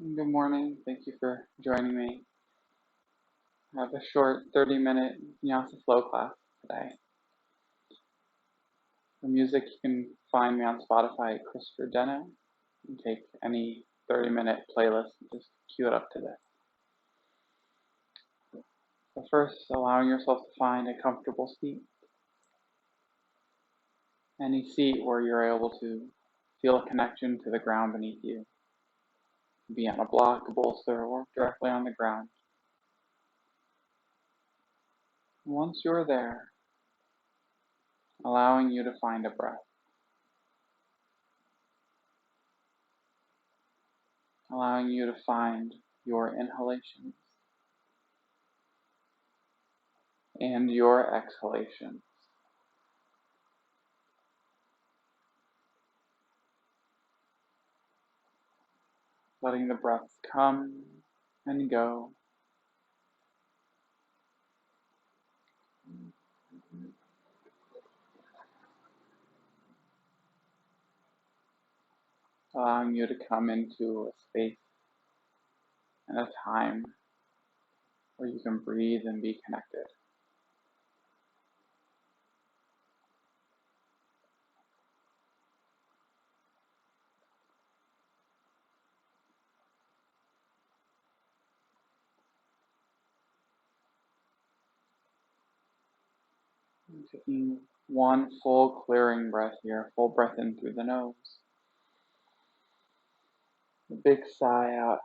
Good morning. Thank you for joining me. I have a short 30-minute Vinyasa flow class today. For music, you can find me on Spotify at Christopher Deno. You can take any 30-minute playlist and just cue it up to this. So first, allowing yourself to find a comfortable seat. Any seat where you're able to feel a connection to the ground beneath you. Be on a block, a bolster, or directly on the ground. Once you're there, allowing you to find a breath. Allowing you to find your inhalations and your exhalations. Letting the breaths come and go. Allowing you to come into a space and a time where you can breathe and be connected. Taking one full clearing breath here, full breath in through the nose. A big sigh out.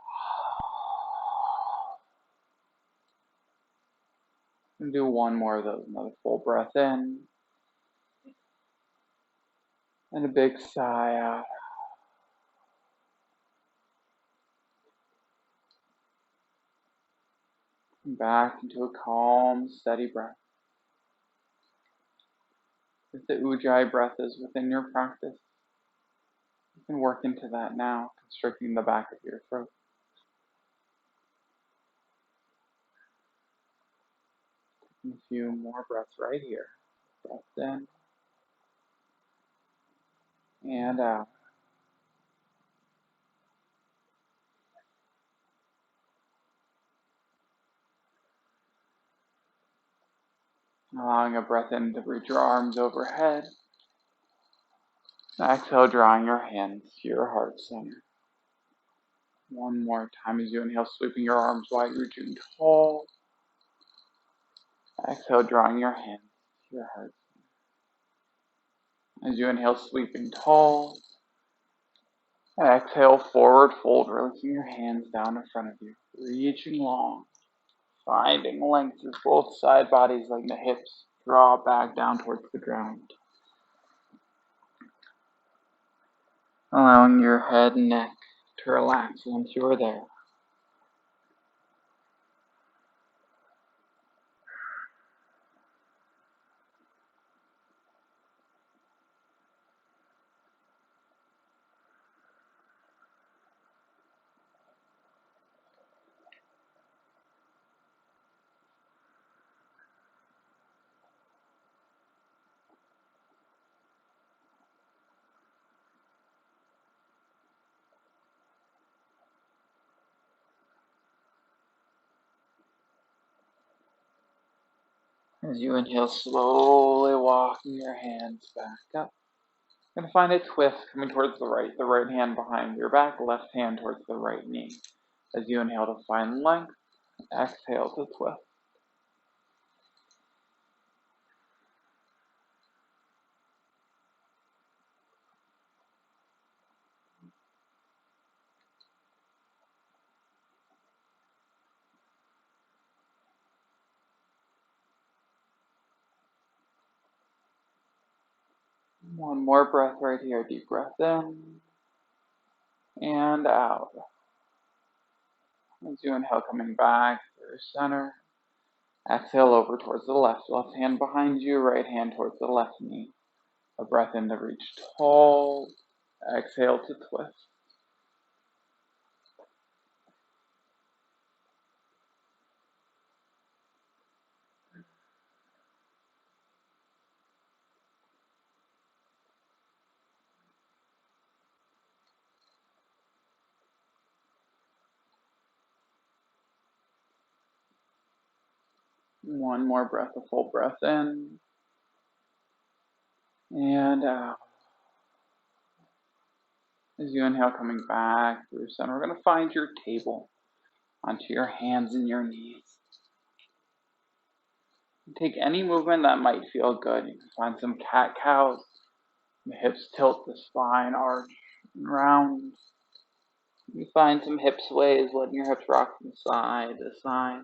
And do one more of those. Another full breath in. And a big sigh out. And back into a calm, steady breath. If the Ujjayi breath is within your practice, you can work into that now, constricting the back of your throat. A few more breaths right here. Breath in and out. Allowing a breath in to reach your arms overhead. Exhale, drawing your hands to your heart center. One more time as you inhale, sweeping your arms wide, reaching tall. Exhale, drawing your hands to your heart center. As you inhale, sweeping tall. Exhale, forward fold, releasing your hands down in front of you, reaching long. Finding length as both side bodies, like the hips, draw back down towards the ground. Allowing your head and neck to relax once you are there. As you inhale, slowly walking your hands back up. You're going to find a twist coming towards the right hand behind your back, left hand towards the right knee. As you inhale to find length, exhale to twist. One more breath right here. Deep breath in and out. As you inhale, coming back to your center. Exhale over towards the left. Left hand behind you, right hand towards the left knee. A breath in to reach tall. Exhale to twist. One more breath, a full breath in and out. As you inhale, coming back through center, we're going to find your table onto your hands and your knees. Take any movement that might feel good. You can find some cat-cows. The hips tilt, the spine arch and round. You find some hip sways, letting your hips rock from side to side.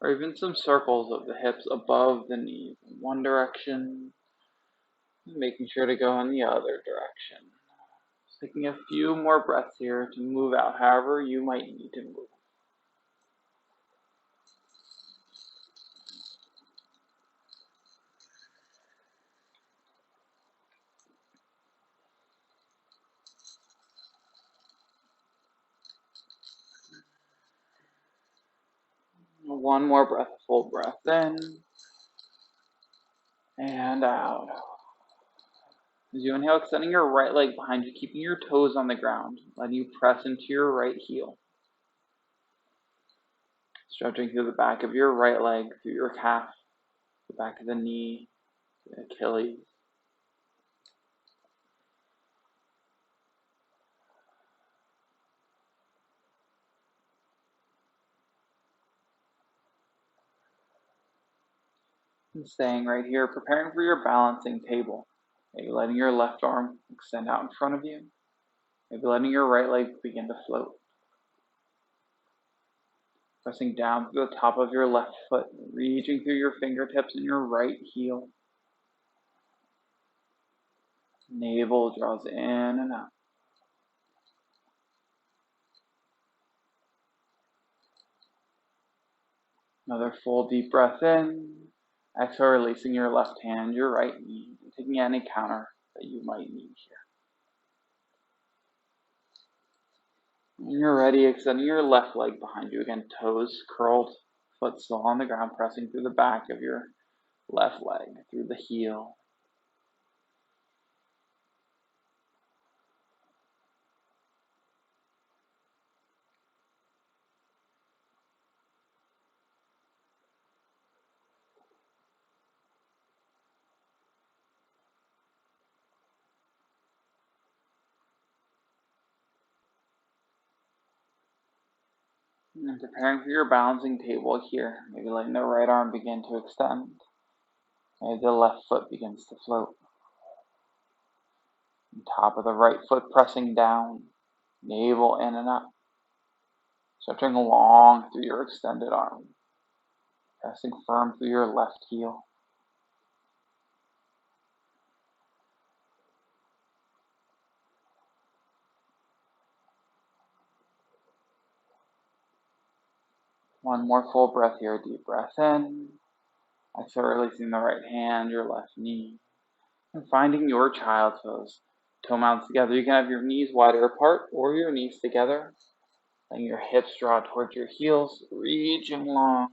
Or even some circles of the hips above the knees in one direction, making sure to go in the other direction. Just taking a few more breaths here to move out however you might need to move. One more breath, full breath in and out. As you inhale, extending your right leg behind you, keeping your toes on the ground, letting you press into your right heel. Stretching through the back of your right leg, through your calf, the back of the knee, the Achilles. And staying right here, preparing for your balancing table. Maybe letting your left arm extend out in front of you. Maybe letting your right leg begin to float. Pressing down through the top of your left foot, reaching through your fingertips and your right heel. Navel draws in and out. Another full deep breath in. Exhale, releasing your left hand, your right knee, and taking any counter that you might need here. When you're ready, extending your left leg behind you. Again, toes curled, foot still on the ground, pressing through the back of your left leg, through the heel. And preparing for your balancing table here. Maybe letting the right arm begin to extend. Maybe the left foot begins to float. And top of the right foot pressing down. Navel in and up. Stretching long through your extended arm. Pressing firm through your left heel. One more full breath here. Deep breath in. Exhale, releasing the right hand, your left knee. And finding your child's pose. Toe mounts together. You can have your knees wider apart or your knees together. Letting your hips draw towards your heels, reaching long.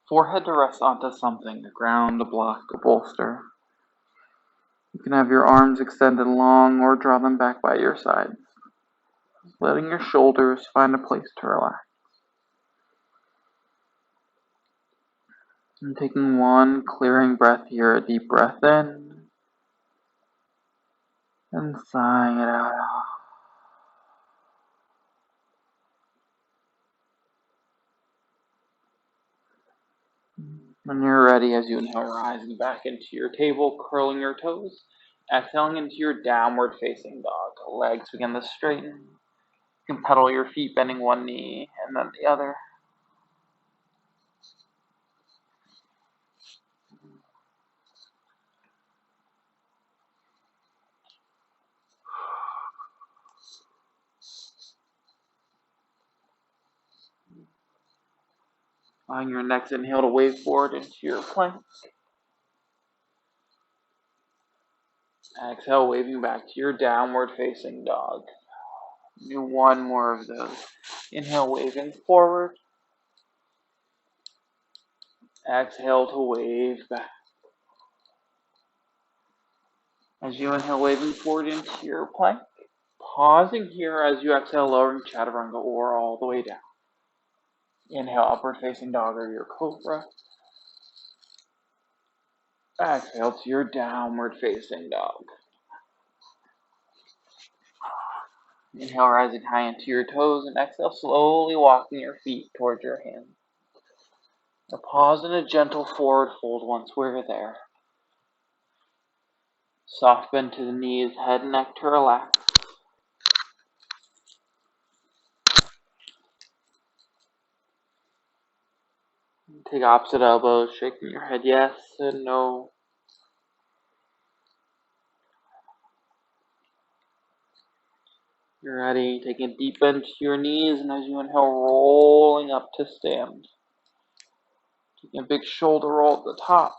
Forehead to rest onto something, a ground, a block, a bolster. You can have your arms extended long or draw them back by your sides. Letting your shoulders find a place to relax. And taking one clearing breath here, a deep breath in. And sighing it out. When you're ready, as you inhale, rising back into your table, curling your toes. Exhaling into your downward facing dog. Legs begin to straighten. You can pedal your feet, bending one knee and then the other. On your next inhale to wave forward into your plank. Exhale, waving back to your downward facing dog. Do one more of those. Inhale, waving forward. Exhale to wave back. As you inhale, waving forward into your plank. Pausing here as you exhale, lowering chaturanga or all the way down. Inhale, upward facing dog or your cobra. Exhale to your downward facing dog. Inhale, rising high into your toes, and exhale, slowly walking your feet towards your hands. Or pause in a gentle forward fold once we're there. Soft bend to the knees, head and neck to relax. Take opposite elbows, shaking your head yes and no. You're ready, taking a deep bend to your knees, and as you inhale, rolling up to stand. Taking a big shoulder roll at the top.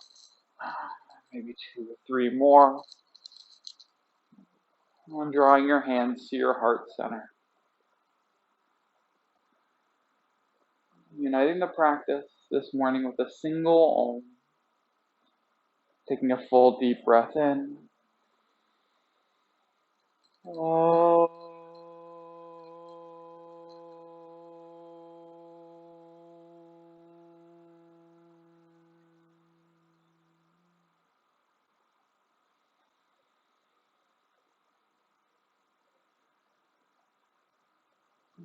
Maybe 2 or 3 more. And drawing your hands to your heart center. Uniting the practice this morning with a single Om. Taking a full deep breath in. Om.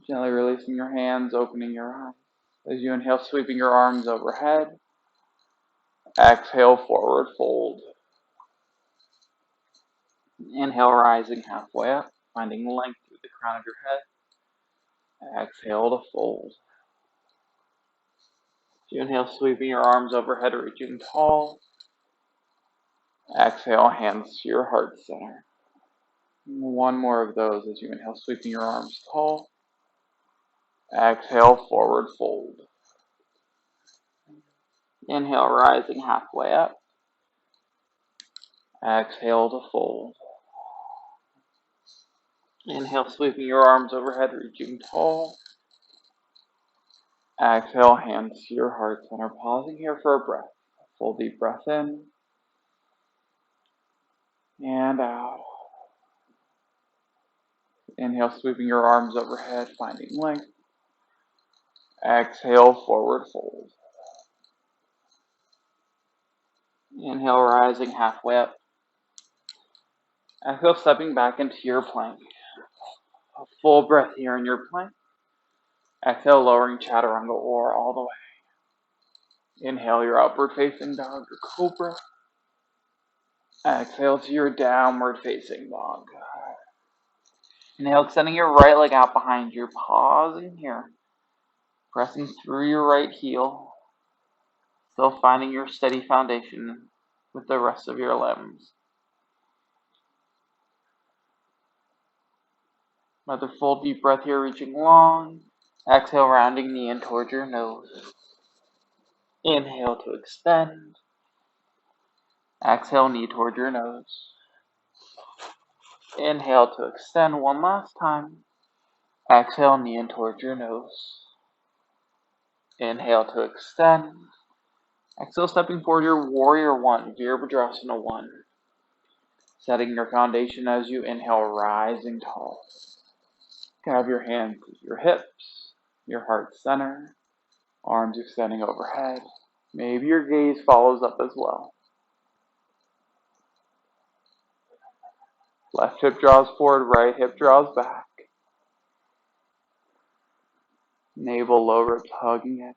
Gently releasing your hands, opening your eyes. As you inhale, sweeping your arms overhead. Exhale, forward fold. Inhale, rising halfway up, finding length through the crown of your head. Exhale to fold. As you inhale, sweeping your arms overhead, reaching tall. Exhale, hands to your heart center. One more of those as you inhale, sweeping your arms tall. Exhale, forward fold. Inhale, rising halfway up. Exhale to fold. Inhale, sweeping your arms overhead, reaching tall. Exhale, hands to your heart center. Pausing here for a breath. Full deep breath in. And out. Inhale, sweeping your arms overhead, finding length. Exhale, forward fold. Inhale, rising halfway up. Exhale, stepping back into your plank. A full breath here in your plank. Exhale, lowering chaturanga or all the way. Inhale, your upward facing dog or cobra. Exhale to your downward facing dog. Inhale, extending your right leg out behind you. Pausing here. Pressing through your right heel. Still finding your steady foundation with the rest of your limbs. Another full deep breath here, reaching long. Exhale, rounding knee in towards your nose. Inhale to extend. Exhale, knee towards your nose. Inhale to extend one last time. Exhale, knee in towards your nose. Inhale to extend. Exhale, stepping forward your warrior one, Virabhadrasana 1. Setting your foundation as you inhale, rising tall. Have your hands to your hips, your heart center, arms extending overhead. Maybe your gaze follows up as well. Left hip draws forward, right hip draws back. Navel, low ribs hugging it.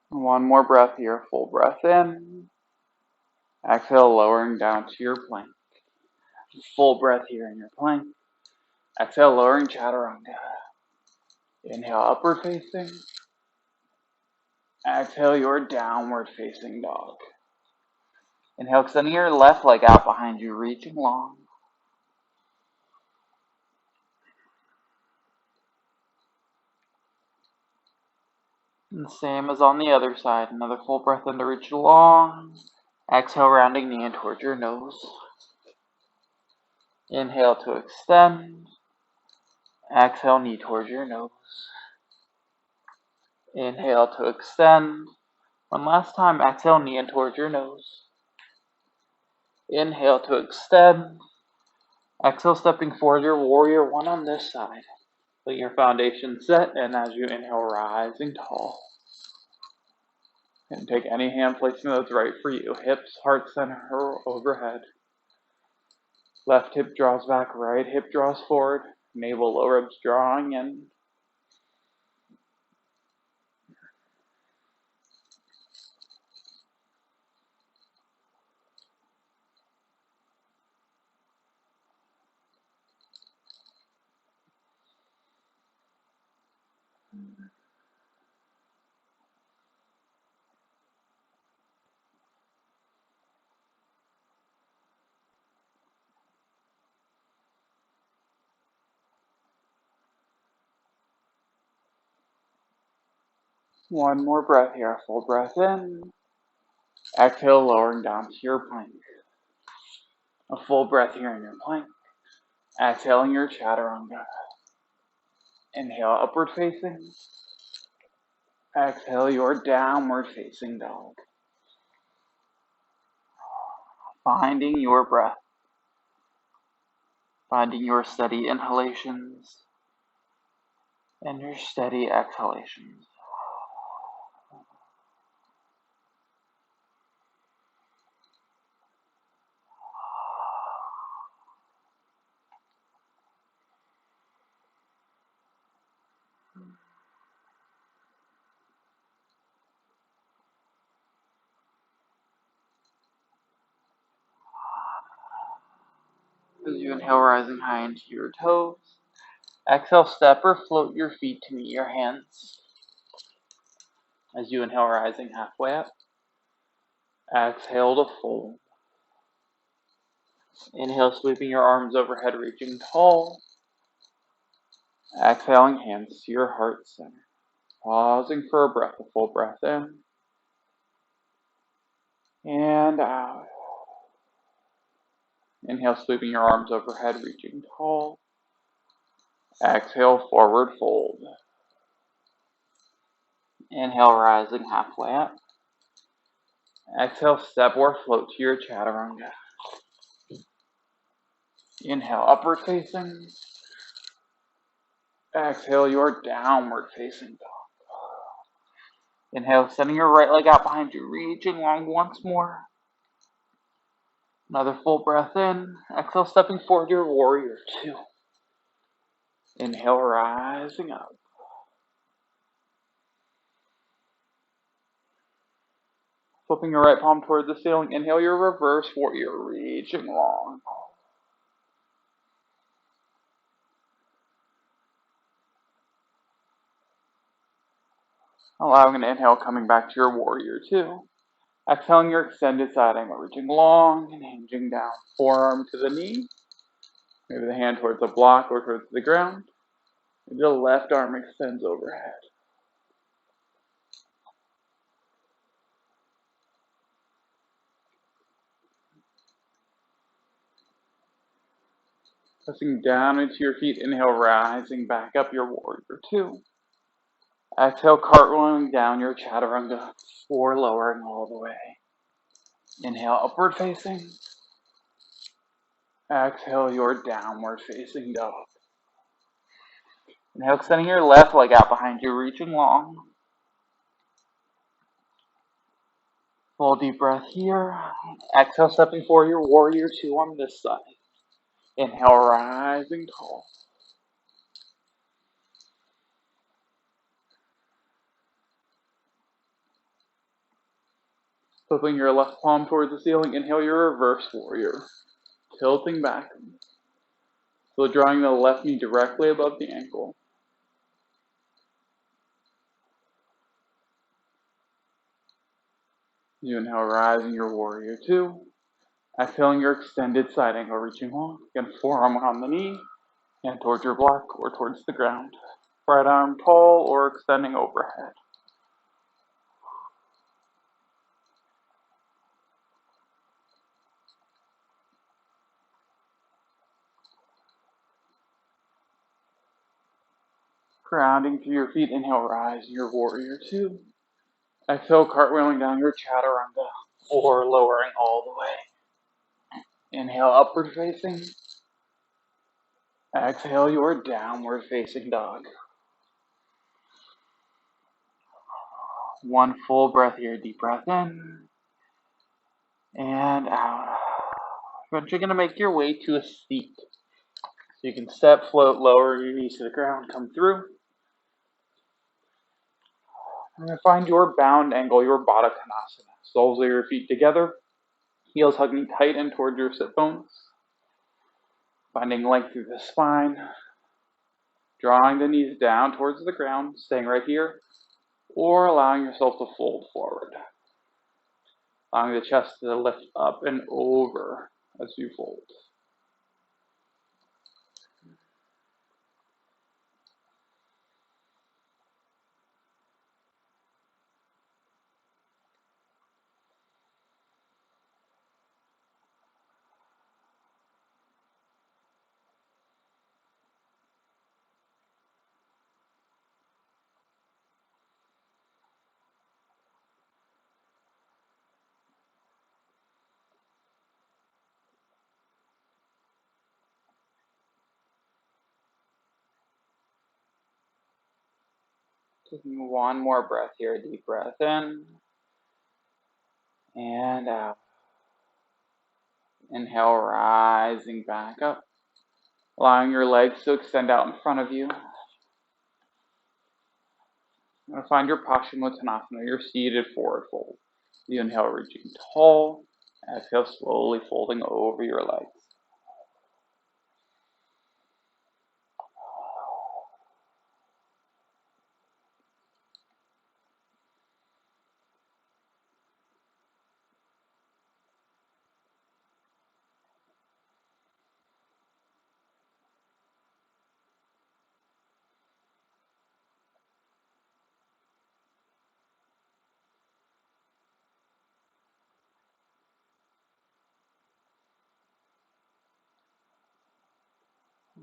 One more breath here, full breath in. Exhale, lowering down to your plank. Full breath here in your plank. Exhale, lowering chaturanga. Inhale, upward facing. Exhale, your downward facing dog. Inhale, extending your left leg out behind you, reaching long. And the same as on the other side. Another full breath in to reach long. Exhale, rounding knee in towards your nose. Inhale to extend. Exhale, knee towards your nose. Inhale to extend. One last time, exhale, knee in towards your nose. Inhale to extend. Exhale, stepping forward, your warrior one on this side. Let your foundation set, and as you inhale, rising tall. And take any hand placement that's right for you. Hips, heart center, or overhead. Left hip draws back, right hip draws forward. Navel, lower ribs drawing in. One more breath here. Full breath in. Exhale, lowering down to your plank. A full breath here in your plank. Exhaling your chaturanga. Inhale, upward facing. Exhale, your downward facing dog. Finding your breath. Finding your steady inhalations and your steady exhalations. As you inhale, rising high into your toes. Exhale, step or float your feet to meet your hands. As you inhale, rising halfway up. Exhale to fold. Inhale, sweeping your arms overhead, reaching tall. Exhaling, hands to your heart center. Pausing for a breath, a full breath in. And out. Inhale, sweeping your arms overhead, reaching tall. Exhale, forward fold. Inhale, rising halfway up. Exhale, step or float to your chaturanga. Inhale, upward facing. Exhale, your downward facing dog. Inhale, sending your right leg out behind you, reaching long once more. Another full breath in. Exhale, stepping forward, your warrior two. Inhale, rising up. Flipping your right palm toward the ceiling. Inhale, your reverse warrior, reaching long. Allowing an inhale, coming back to your warrior two. Exhaling your extended side angle, reaching long and hinging down. Forearm to the knee. Maybe the hand towards the block or towards the ground. Maybe the left arm extends overhead. Pressing down into your feet. Inhale, rising back up your warrior two. Exhale, cartwheeling down your chaturanga or lowering all the way. Inhale, upward facing. Exhale, your downward facing dog. Inhale, extending your left leg out behind you, reaching long. Full deep breath here. Exhale, stepping forward, your warrior two on this side. Inhale, rising tall. Flipping your left palm towards the ceiling. Inhale, your reverse warrior. Tilting back. So drawing the left knee directly above the ankle. You inhale, rising your warrior two. Exhaling your extended side angle, reaching long. Again, forearm on the knee, hand towards your block or towards the ground. Right arm tall or extending overhead. Grounding through your feet. Inhale, rise your warrior two. Exhale, cartwheeling down your chaturanga or lowering all the way. Inhale, upward facing. Exhale, your downward facing dog. One full breath here, deep breath in and out. Eventually going to make your way to a seat. So you can step, float, lower your knees to the ground, come through. And then find your bound angle, your Baddha Konasana. Soles of your feet together, heels hugging tight in towards your sit bones. Finding length through the spine. Drawing the knees down towards the ground, staying right here. Or allowing yourself to fold forward. Allowing the chest to lift up and over as you fold. Taking one more breath here, deep breath in and out. Inhale, rising back up, allowing your legs to extend out in front of you. You're going to find your Paschimottanasana, your seated forward fold. You inhale, reaching tall. Exhale, slowly folding over your legs.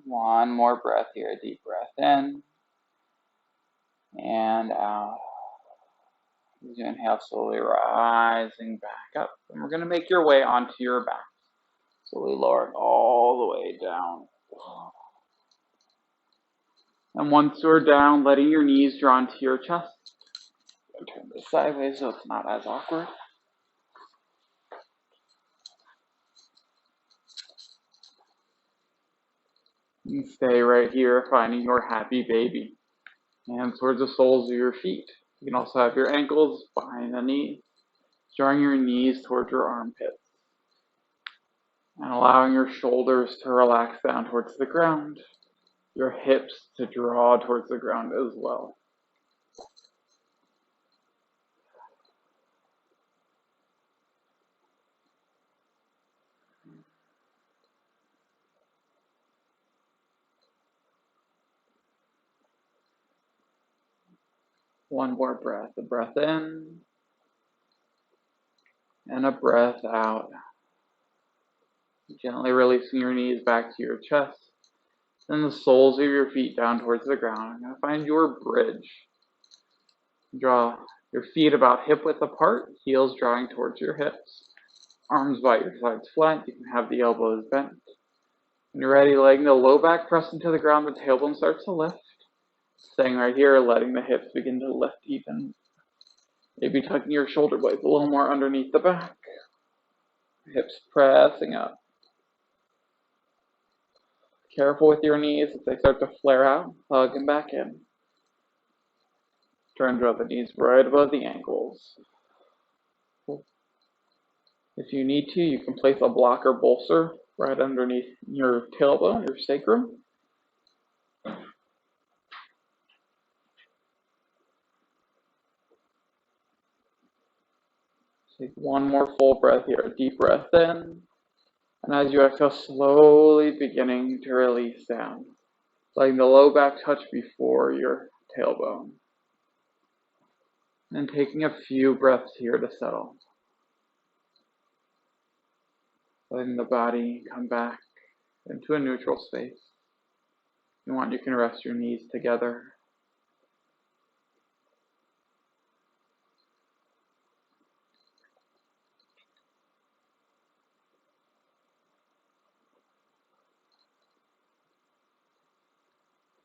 One more breath here, deep breath in and out. As you inhale, slowly rising back up. And we're going to make your way onto your back. Slowly lowering all the way down. And once you're down, letting your knees draw into your chest. Turn this sideways so it's not as awkward. And stay right here, finding your happy baby. Hands towards the soles of your feet. You can also have your ankles behind the knees, drawing your knees towards your armpits. And allowing your shoulders to relax down towards the ground. Your hips to draw towards the ground as well. One more breath. A breath in and a breath out. Gently releasing your knees back to your chest. Then the soles of your feet down towards the ground. I'm going to find your bridge. Draw your feet about hip width apart, heels drawing towards your hips. Arms by your sides flat. You can have the elbows bent. When you're ready, letting the low back press into the ground, the tailbone starts to lift. Staying right here, letting the hips begin to lift even. Maybe tucking your shoulder blades a little more underneath the back. Hips pressing up. Careful with your knees if they start to flare out. Hug them back in. Turn the knees right above the ankles. If you need to, you can place a block or bolster right underneath your tailbone, your sacrum. Take one more full breath here. Deep breath in. And as you exhale, slowly beginning to release down. Letting the low back touch before your tailbone. And taking a few breaths here to settle. Letting the body come back into a neutral space. If you want, you can rest your knees together.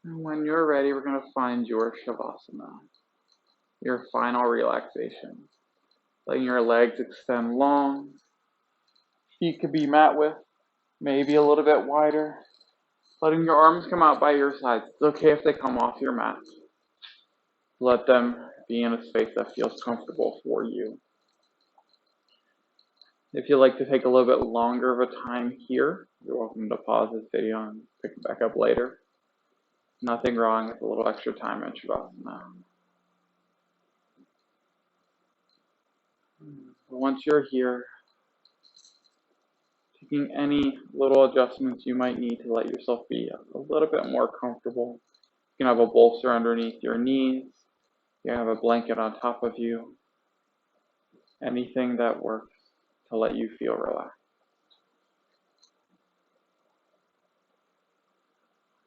And when you're ready, we're going to find your Shavasana, your final relaxation. Letting your legs extend long, feet could be mat width, maybe a little bit wider. Letting your arms come out by your sides. It's okay if they come off your mat. Let them be in a space that feels comfortable for you. If you'd like to take a little bit longer of a time here, you're welcome to pause this video and pick it back up later. Nothing wrong with a little extra time in Shavasana. Once you're here, taking any little adjustments you might need to let yourself be a little bit more comfortable. You can have a bolster underneath your knees. You can have a blanket on top of you. Anything that works to let you feel relaxed.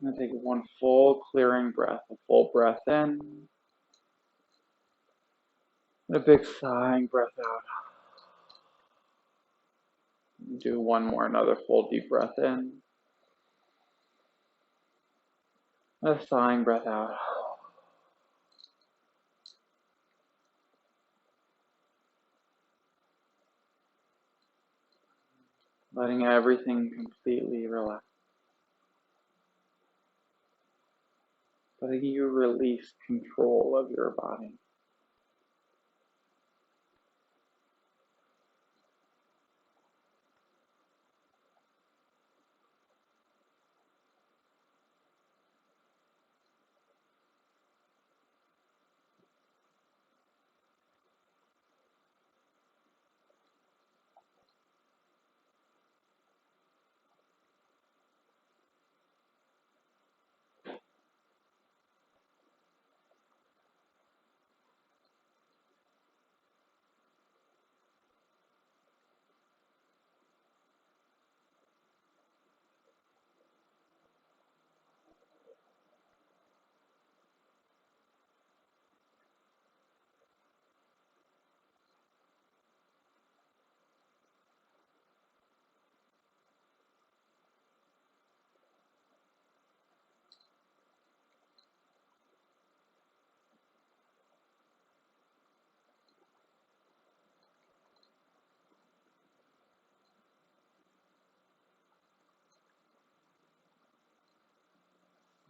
I'm going to take one full clearing breath, a full breath in, and a big sighing breath out. Do one more, another full deep breath in, and a sighing breath out. Letting everything completely relax. Letting you release control of your body.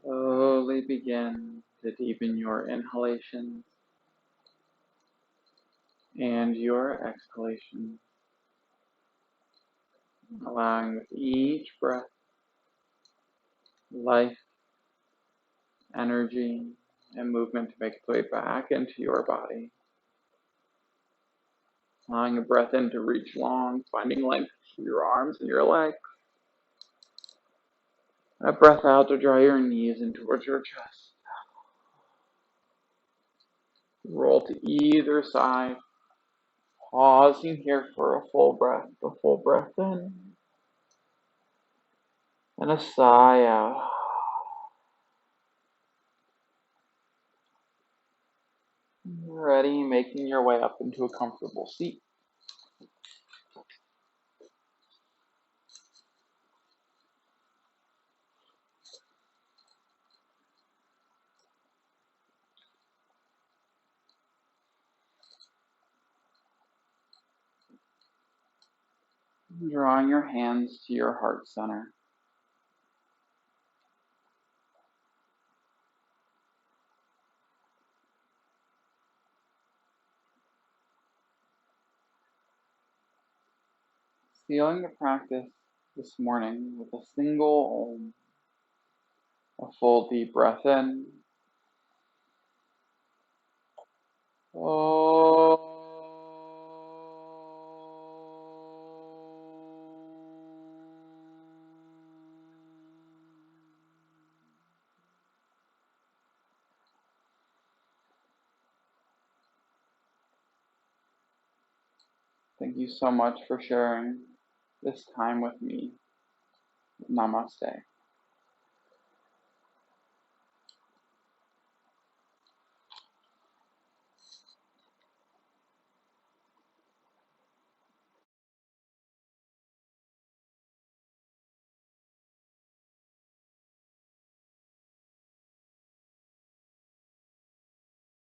Slowly begin to deepen your inhalation and your exhalation, allowing with each breath life, energy, and movement to make its way back into your body. Allowing a breath in to reach long, finding length through your arms and your legs. A breath out to draw your knees in towards your chest. Roll to either side. Pausing here for a full breath in, and a sigh out. Ready, making your way up into a comfortable seat. Drawing your hands to your heart center. Sealing the practice this morning with a single Om. A full deep breath in. Om. Thank you so much for sharing this time with me. Namaste.